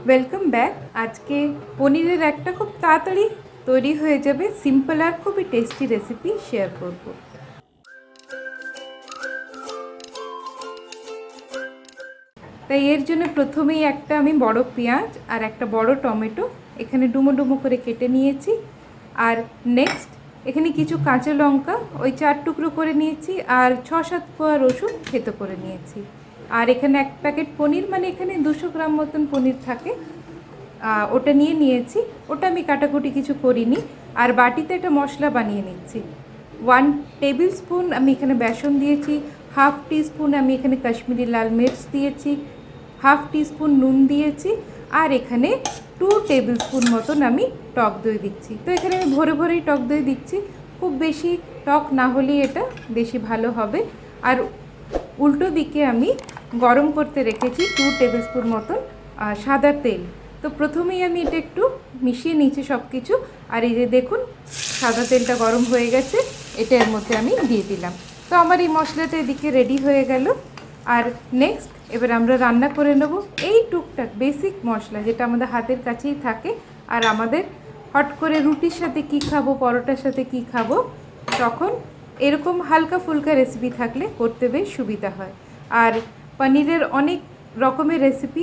Welcome back. আজকে পনিরের একটা খুব তাড়াতাড়ি তৈরি হয়ে যাবে সিম্পল আর খুবই টেস্টি রেসিপি শেয়ার করব। তাই এর জন্য প্রথমেই একটা আমি বড় পেঁয়াজ আর একটা বড় টমেটো এখানে ডুমো ডুমো করে কেটে নিয়েছি। আর নেক্সট এখানে কিছু কাঁচা লঙ্কা ওই 4 টুকরো করে নিয়েছি, আর 6-7 কোয়া রসুন থেতো করে নিয়েছি। আর এখানে এক প্যাকেট পনির, মানে এখানে 200 গ্রাম মতন পনির থাকে, ওটা নিয়েছি। ওটা আমি কাটাকুটি কিছু করিনি। আর বাটিতে একটা মশলা বানিয়ে নিচ্ছি। 1 টেবিল স্পুন আমি এখানে বেসন দিয়েছি, হাফ টিস্পুন আমি এখানে কাশ্মীরি লাল মির্চ দিয়েছি, হাফ টিস্পুন নুন দিয়েছি, আর এখানে 2 টেবিল স্পুন মতন আমি টক দই দিচ্ছি। তো এখানে আমি ভরে ভরেই টক দই দিচ্ছি, খুব বেশি টক না হলেই এটা বেশি ভালো হবে। আর উল্টো দিকে আমি গরম করতে রেখেছি 2 টেবিল স্পুন মতন সাদা তেল। তো প্রথমেই আমি এটা একটু মিশিয়ে নিয়েছি সব কিছু। আর এই যে দেখুন সাদা তেলটা গরম হয়ে গেছে, এটা এর মধ্যে আমি দিয়ে দিলাম। তো আমার এই মশলাটা এদিকে রেডি হয়ে গেল। আর নেক্সট এবার আমরা রান্না করে নেব এই টুকটাক বেসিক মশলা, যেটা আমাদের হাতের কাছেই থাকে। আর আমাদের হট করে রুটির সাথে কি খাবো, পরোটার সাথে কি খাবো, তখন এরকম হালকা ফুলকা রেসিপি থাকলে করতে বেশ সুবিধা হয়। আর পনিরের অনেক রকমের রেসিপি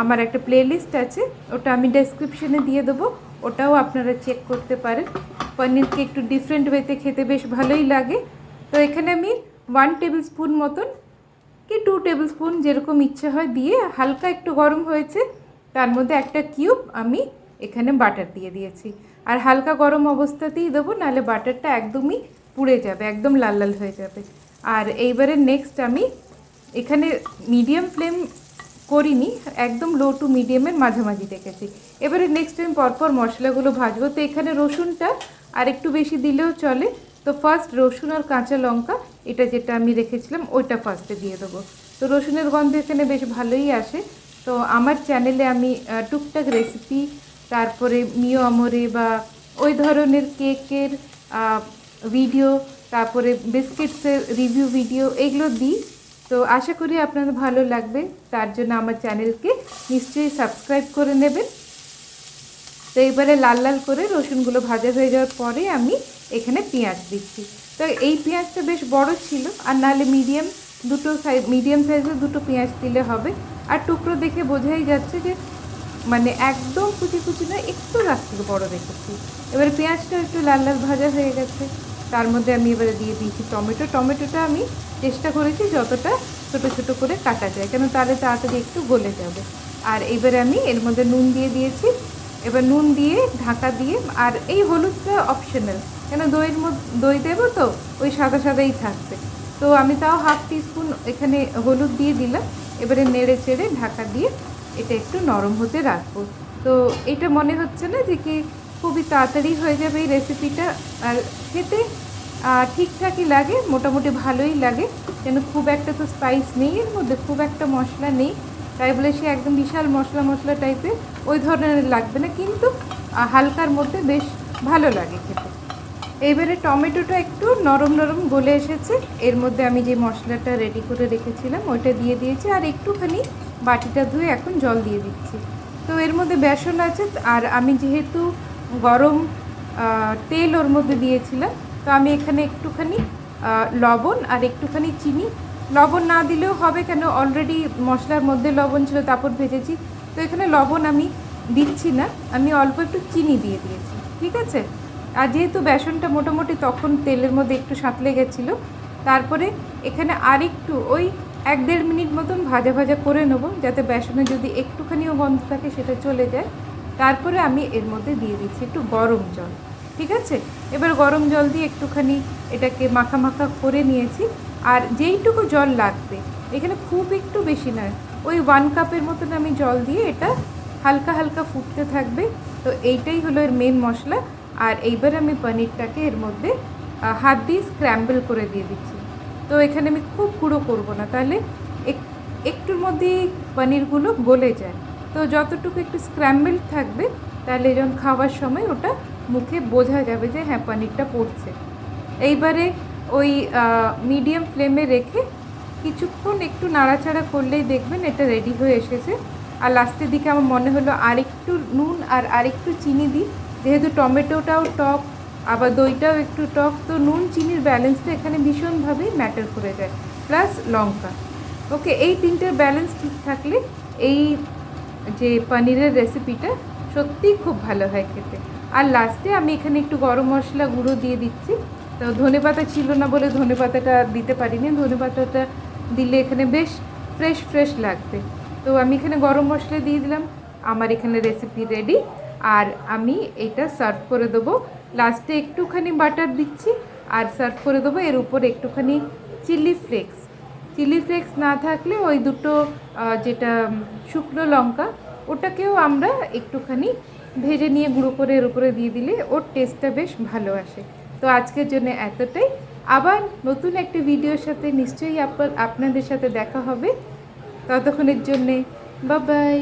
আমার একটা প্লেলিস্ট আছে, ওটা আমি ডেসক্রিপশনে দিয়ে দেবো, ওটাও আপনারা চেক করতে পারেন। পনিরকে একটু ডিফারেন্ট ওয়েতে খেতে বেশ ভালোই লাগে। তো এখানে আমি 1 টেবিল স্পুন মতন কি 2 টেবিল স্পুন যেরকম ইচ্ছে হয় দিয়ে, হালকা একটু গরম হয়েছে, তার মধ্যে একটা কিউব আমি এখানে বাটার দিয়ে দিয়েছি। আর হালকা গরম অবস্থাতেই দেবো, নাহলে বাটারটা একদমই পুড়ে যাবে, একদম লাল লাল হয়ে যাবে। আর এইবারে নেক্সট আমি এখানে মিডিয়াম ফ্লেম করিনি, একদম লো টু মিডিয়ামের মাঝামাঝি রেখেছি। এবারে নেক্সট টাইম পরপর মশলাগুলো ভাজবো। তো এখানে রসুনটা আর একটু বেশি দিলেও চলে। তো ফার্স্ট রসুন আর কাঁচা লঙ্কা এটা যেটা আমি রেখেছিলাম ওইটা ফার্স্টে দিয়ে দেবো। তো রসুনের গন্ধ এখানে বেশ ভালোই আসে। তো আমার চ্যানেলে আমি টুকটাক রেসিপি, তারপরে মিও আমরে বা ওই ধরনের কেকের ভিডিও, তারপরে বিস্কিটসের রিভিউ ভিডিও এগুলো দিই। তো আশা করি আপনাদের ভালো লাগবে, তার জন্য আমার চ্যানেলকে নিশ্চয়ই সাবস্ক্রাইব করে নেবেন। তো এইবারে লাল লাল করে রসুনগুলো ভাজা হয়ে যাওয়ার পরে আমি এখানে পেঁয়াজ দিচ্ছি। তো এই পেঁয়াজটা বেশ বড় ছিল, আর নাহলে মিডিয়াম সাইজের দুটো পেঁয়াজ দিলে হবে। আর টুকরো দেখে বোঝাই যাচ্ছে যে মানে একদম কুচি কুচি নয়, একটু রাখতে বড় রেখেছি। এবারে পেঁয়াজটা একটু লাল লাল ভাজা হয়ে গেছে, তার মধ্যে আমি এবারে দিয়ে দিয়েছি টমেটোটা আমি চেষ্টা করেছি যতটা ছোটো ছোটো করে কাটা যায়, কেন তাহলে তাড়াতাড়ি একটু গলে যাবে। আর এবারে আমি এর মধ্যে নুন দিয়ে দিয়েছি। এবার নুন দিয়ে ঢাকা দিয়ে, আর এই হলুদটা অপশনাল, কেন দই দেবো তো ওই সাদা সাদাই থাকবে। তো আমি তাও হাফ টিস্পুন এখানে হলুদ দিয়ে দিলাম। এবারে নেড়ে চেড়ে ঢাকা দিয়ে এটা একটু নরম হতে রাখবো। তো এটা মনে হচ্ছে না যে কি খুবই তাড়াতাড়ি হয়ে যাবে এই রেসিপিটা। আর খেতে ঠিকঠাকই লাগে, মোটামুটি ভালোই লাগে, কেন খুব একটা তো স্পাইস নেই এর মধ্যে, খুব একটা মশলা নেই, তাই বলে সে একদম বিশাল মশলা মশলা টাইপের ওই ধরনের লাগবে না, কিন্তু হালকার মধ্যে বেশ ভালো লাগে খেতে। এইবারে টমেটোটা একটু নরম নরম গলে এসেছে, এর মধ্যে আমি যে মশলাটা রেডি করে রেখেছিলাম ওইটা দিয়ে দিয়েছি, আর একটুখানি বাটিটা ধুয়ে এখন জল দিয়ে দিচ্ছি। তো এর মধ্যে বেসন আছে, আর আমি যেহেতু গরম তেল ওর মধ্যে দিয়েছিলাম, তো আমি এখানে একটুখানি লবণ আর একটুখানি চিনি, লবণ না দিলেও হবে, কেন অলরেডি মশলার মধ্যে লবণ ছিল, তারপর ভেজেছি। তো এখানে লবণ আমি দিচ্ছি না, আমি অল্প একটু চিনি দিয়ে দিয়েছি, ঠিক আছে। আর যেহেতু বেসনটা মোটামুটি তখন তেলের মধ্যে একটু সাঁতলে গেছিলো, তারপরে এখানে আরেকটু ওই 1-1.5 মিনিট মতন ভাজা ভাজা করে নেবো, যাতে বেসনে যদি একটুখানিও গন্ধ থাকে সেটা চলে যায়। তারপরে আমি এর মধ্যে দিয়ে দিচ্ছি একটু গরম জল, ঠিক আছে। এবার গরম জল দিয়ে একটুখানি এটাকে মাখা মাখা করে নিয়েছি। আর যেইটুকু জল লাগবে, এখানে খুব একটু বেশি নয়, ওই 1 কাপের মতন আমি জল দিয়ে এটা হালকা হালকা ফুটতে থাকবে। তো এইটাই হলো এর মেন মশলা। আর এইবার আমি পনিরটাকে এর মধ্যে হাত দিয়ে স্ক্র্যাম্বল করে দিয়ে দিচ্ছি। তো এখানে আমি খুব গুঁড়ো করবো না, তাহলে একটুর মধ্যেই পনিরগুলো গলে যায়। তো যতটুকু একটু স্ক্র্যাম্বল থাকবে, তাহলে যখন খাওয়ার সময় ওটা মুখে বোঝা যাবে যে হ্যাঁ পনিরটা পড়ছে। এইবারে ওই মিডিয়াম ফ্লেমে রেখে কিছুক্ষণ একটু নাড়াচাড়া করলেই দেখবেন এটা রেডি হয়ে এসেছে। আর লাস্টের দিকে আমার মনে হলো আরেকটু নুন আর আরেকটু চিনি দিই, যেহেতু টমেটোটাও টক আবার দইটাও একটু টক, তো নুন চিনির ব্যালেন্সটা এখানে ভীষণভাবেই ম্যাটার করে যায়, প্লাস লঙ্কা। ওকে, এই তিনটের ব্যালেন্স ঠিক থাকলে এই যে পনিরের রেসিপিটা সত্যিই খুব ভালো হয় খেতে। আর লাস্টে আমি এখানে একটু গরম মশলা গুঁড়ো দিয়ে দিচ্ছি। তো ধনেপাতা ছিল না বলে ধনেপাতাটা দিতে পারিনি, ধনেপাতাটা দিলে এখানে বেশ ফ্রেশ ফ্রেশ লাগবে। তো আমি এখানে গরম মশলা দিয়ে দিলাম। আমার এখানে রেসিপি রেডি, আর আমি এটা সার্ভ করে দেবো। লাস্টে একটুখানি বাটার দিচ্ছি আর সার্ভ করে দেবো। এর উপরে একটুখানি চিলি ফ্লেক্স, চিলি ফ্লেক্স না থাকলে ওই দুটো যেটা শুকনো লঙ্কা, ওটাকেও আমরা একটুখানি ভেজে নিয়ে গুঁড়ো করে এর উপরে দিয়ে দিলে ওর টেস্টটা বেশ ভালো আসে। তো আজকের জন্য এতটাই। আবার নতুন একটি ভিডিওর সাথে নিশ্চয়ই আপনাদের সাথে দেখা হবে। ততক্ষণের জন্যে বাই বাই।